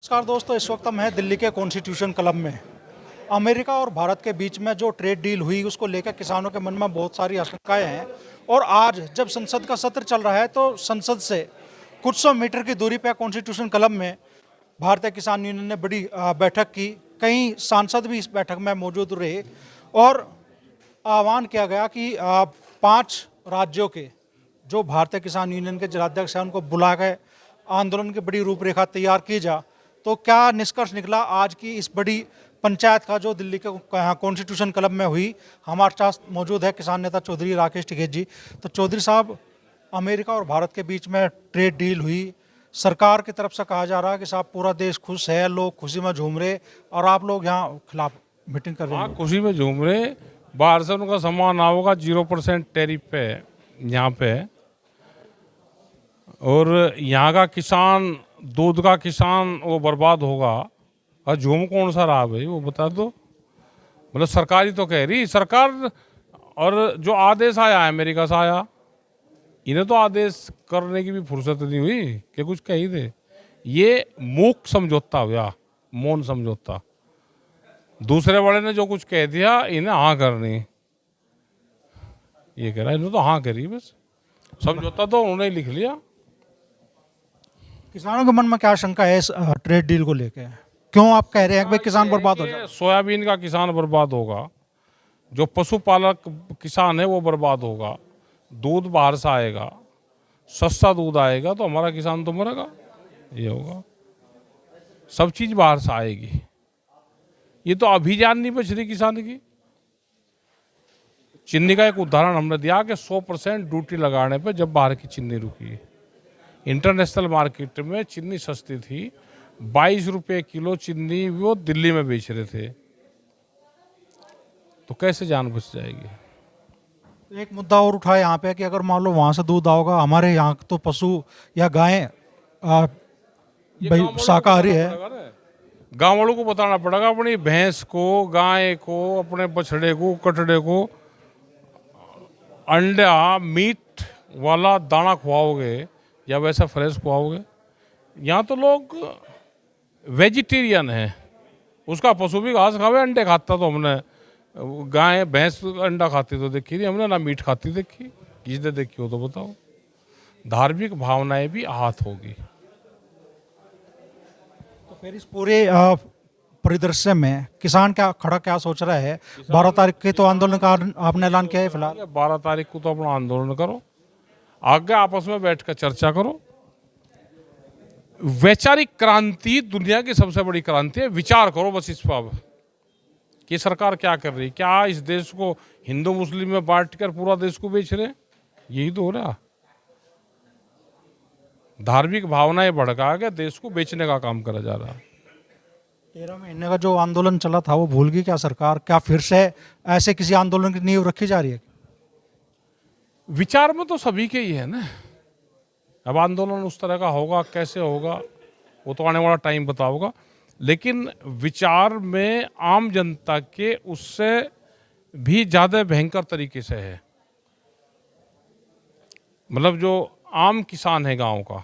नमस्कार दोस्तों, इस वक्त हम हैं दिल्ली के कॉन्स्टिट्यूशन क्लब में। अमेरिका और भारत के बीच में जो ट्रेड डील हुई उसको लेकर किसानों के मन में बहुत सारी आशंकाएं हैं। और आज जब संसद का सत्र चल रहा है तो संसद से कुछ सौ मीटर की दूरी पर कॉन्स्टिट्यूशन क्लब में भारतीय किसान यूनियन ने बड़ी बैठक की। कई सांसद भी इस बैठक में मौजूद रहे और आह्वान किया गया कि 5 राज्यों के जो भारतीय किसान यूनियन के जिलाध्यक्ष हैं उनको बुला के आंदोलन की बड़ी रूपरेखा तैयार की जा। तो क्या निष्कर्ष निकला आज की इस बड़ी पंचायत का जो दिल्ली के कॉन्स्टिट्यूशन क्लब में हुई? हमारे साथ मौजूद है किसान नेता चौधरी राकेश टिकैत जी। तो चौधरी साहब, अमेरिका और भारत के बीच में ट्रेड डील हुई, सरकार की तरफ से कहा जा रहा है कि साहब पूरा देश खुश है, लोग खुशी में झूम रहे, और आप लोग यहाँ खिलाफ मीटिंग कर रहे हैं। खुशी में झूम रहे। बाहर से उनका सामान आओगा 0% टैरिफ पे यहाँ पे, और यहाँ का किसान, दूध का किसान वो बर्बाद होगा। और झूम कौन सा रहा भाई, वो बता दो। मतलब सरकार ही तो कह रही, सरकार। और जो आदेश आया है अमेरिका से आया, इन्हें तो आदेश करने की भी फुर्सत नहीं हुई कि कुछ कह ही दे। ये मूक समझौता हुआ, मौन समझौता। दूसरे वाले ने जो कुछ कह दिया इन्हें हाँ करनी, ये कह रहा है, इन्हें तो हाँ करी बस। समझौता तो उन्होंने लिख लिया। किसानों के मन में क्या आशंका है इस ट्रेड डील को लेकर? क्यों आप कह रहे हैं कि भाई किसान बर्बाद हो जाए? सोयाबीन का किसान बर्बाद होगा, जो पशुपालक किसान है वो बर्बाद होगा, दूध बाहर से आएगा, सस्ता दूध आएगा तो हमारा किसान तो मरेगा, ये होगा। सब चीज बाहर से आएगी। ये तो अभी जान नहीं बच रही किसान की। चीनी का एक उदाहरण हमने दिया कि 100% ड्यूटी लगाने पे जब बाहर की चीनी रुकी। इंटरनेशनल मार्केट में चीनी सस्ती थी, 22 रुपये किलो चीनी वो दिल्ली में बेच रहे थे, तो कैसे जान बच जाएगी? एक मुद्दा और उठाया यहाँ पे कि अगर मान लो वहाँ से दूध आओगा, हमारे यहाँ तो पशु या गायें भाई शाकाहारी है। गाँव वालों को बताना पड़ेगा, अपनी भैंस को, गाय को, अपने बछड़े को, कटड़े को अंडा मीट वाला दाना खुआओगे या वैसा फ्रेश खुआओगे? यहाँ तो लोग वेजिटेरियन है, उसका पशु भी घास खावे, अंडे खाता तो हमने, गाय भैंस अंडा खाती तो देखी नहीं हमने, ना मीट खाती देखी। किसने देखी हो तो बताओ। धार्मिक भावनाएं भी आहत होगी। तो फिर इस पूरे परिदृश्य में किसान क्या सोच रहा है? 12 तारीख के तो आंदोलन का आपने ऐलान किया है फिलहाल। 12 तारीख को तो अपना आंदोलन करो, आगे आपस में बैठकर चर्चा करो। वैचारिक क्रांति दुनिया की सबसे बड़ी क्रांति है। विचार करो बस इस पर कि सरकार क्या कर रही, क्या इस देश को हिंदू मुस्लिम में बांटकर पूरा देश को बेच रहे? यही तो हो रहा। धार्मिक भावनाएं भड़का के देश को बेचने का काम करा जा रहा। 13 महीने का जो आंदोलन चला था वो भूल गई क्या सरकार? क्या फिर से ऐसे किसी आंदोलन की नींव रखी जा रही है? विचार में तो सभी के ही है ना। अब आंदोलन उस तरह का होगा, कैसे होगा, वो तो आने वाला टाइम बताओगा। लेकिन विचार में आम जनता के उससे भी ज़्यादा भयंकर तरीके से है। मतलब जो आम किसान है गांव का,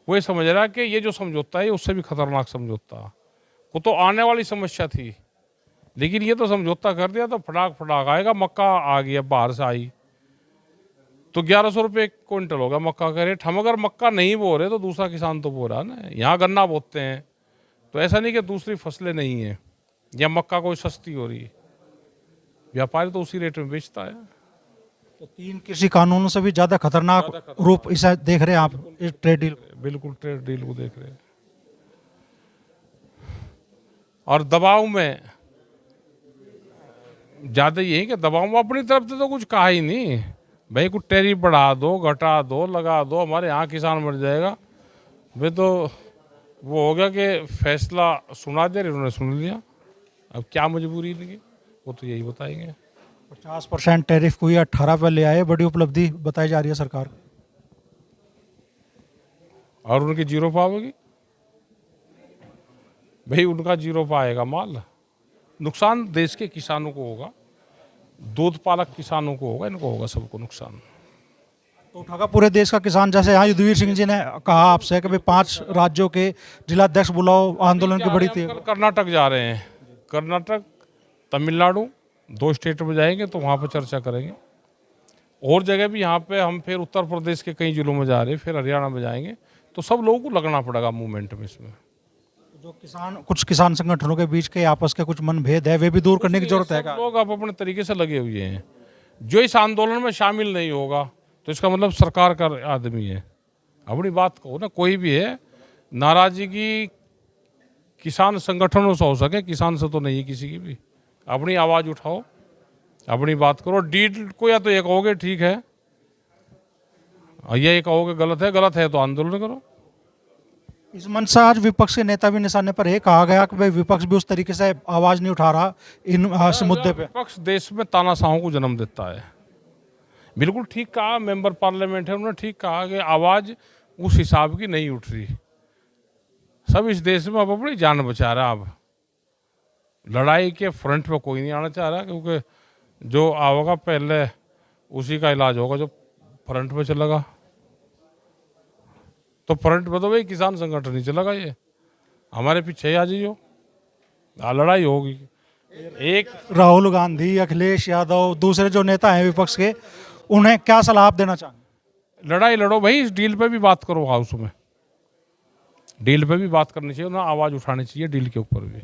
वो ये समझ रहा है कि ये जो समझौता है उससे भी खतरनाक समझौता। वो तो आने वाली समस्या थी, लेकिन ये तो समझौता कर दिया तो फटाक फटाक आएगा। मक्का आ गया, बाहर से आई तो 1100 रुपये क्विंटल होगा मक्का का रेट। हम अगर मक्का नहीं बो रहे तो दूसरा किसान तो बो रहा है ना। यहाँ गन्ना बोते हैं, तो ऐसा नहीं कि दूसरी फसलें नहीं हैं या मक्का कोई सस्ती हो रही है। व्यापारी तो उसी रेट में बेचता है। तो 3 कृषि कानूनों से भी ज़्यादा खतरनाक रूप इसे देख रहे हैं आप इस ट्रेड डील? बिल्कुल ट्रेड डील को देख रहे हैं। और दबाव में ज़्यादा ये है कि दबाव में अपनी तरफ से तो कुछ कहा ही नहीं भाई, कुछ टैरिफ बढ़ा दो, घटा दो, लगा दो, हमारे यहाँ किसान मर जाएगा। वे तो वो हो गया कि फैसला सुना दे, उन्होंने सुन लिया। अब क्या मजबूरी इनकी, वो तो यही बताएंगे। 50% टैरिफ को 18 पर ले आए, बड़ी उपलब्धि बताई जा रही है सरकार। और उनकी 0 पाओगी भाई, उनका 0 पाएगा माल। नुकसान देश के किसानों को होगा, दूध पालक किसानों को होगा, इनको होगा सबको नुकसान। तो उठागा पूरे देश का किसान, जैसे यहाँ युद्धवीर सिंह जी ने कहा आपसे कि भाई 5 राज्यों के जिलाध्यक्ष बुलाओ, आंदोलन की बड़ी थी। कल कर्नाटक जा रहे हैं, कर्नाटक, तमिलनाडु, 2 स्टेट में जाएंगे तो वहाँ पर चर्चा करेंगे। और जगह भी यहाँ पे हम फिर उत्तर प्रदेश के कई जिलों में जा रहे हैं, फिर हरियाणा में जाएंगे, तो सब लोगों को लगना पड़ेगा मूवमेंट में। इसमें जो कुछ किसान संगठनों के बीच के आपस के कुछ मनभेद है, वे भी दूर करने की जरूरत है सब क्या? लोग आप अपने तरीके से लगे हुए हैं। जो इस आंदोलन में शामिल नहीं होगा तो इसका मतलब सरकार का आदमी है। अपनी बात कहो ना, कोई भी है, नाराजगी की किसान संगठनों से हो सके, किसान से तो नहीं है किसी की भी। अपनी आवाज़ उठाओ, अपनी बात करो। डील को या तो ये कहोगे ठीक है, और ये कहोगे गलत है तो आंदोलन करो। इस मंच से आज विपक्ष के नेता भी निशाने पर है, कहा गया कि भाई विपक्ष भी उस तरीके से आवाज नहीं उठा रहा इस मुद्दे पे। विपक्ष देश में तानाशाहों को जन्म देता है। बिल्कुल ठीक कहा, मेंबर पार्लियामेंट है, उन्होंने ठीक कहा कि आवाज़ उस हिसाब की नहीं उठ रही। सब इस देश में अब अपनी जान बचा रहा। अब लड़ाई के फ्रंट पे कोई नहीं आना चाह रहा, क्योंकि जो आएगा पहले उसी का इलाज होगा जो फ्रंट पे चलेगा। तो फ्रंट पे तो भाई किसान संगठन नहीं चलेगा, ये हमारे पीछे ही आ जाइयो, लड़ाई होगी। एक राहुल गांधी, अखिलेश यादव, दूसरे जो नेता हैं विपक्ष के, उन्हें क्या सलाह आप देना चाहेंगे? लड़ाई लड़ो भाई, इस डील पे भी बात करो, हाउस में डील पे भी बात करनी चाहिए ना, आवाज़ उठानी चाहिए डील के ऊपर भी।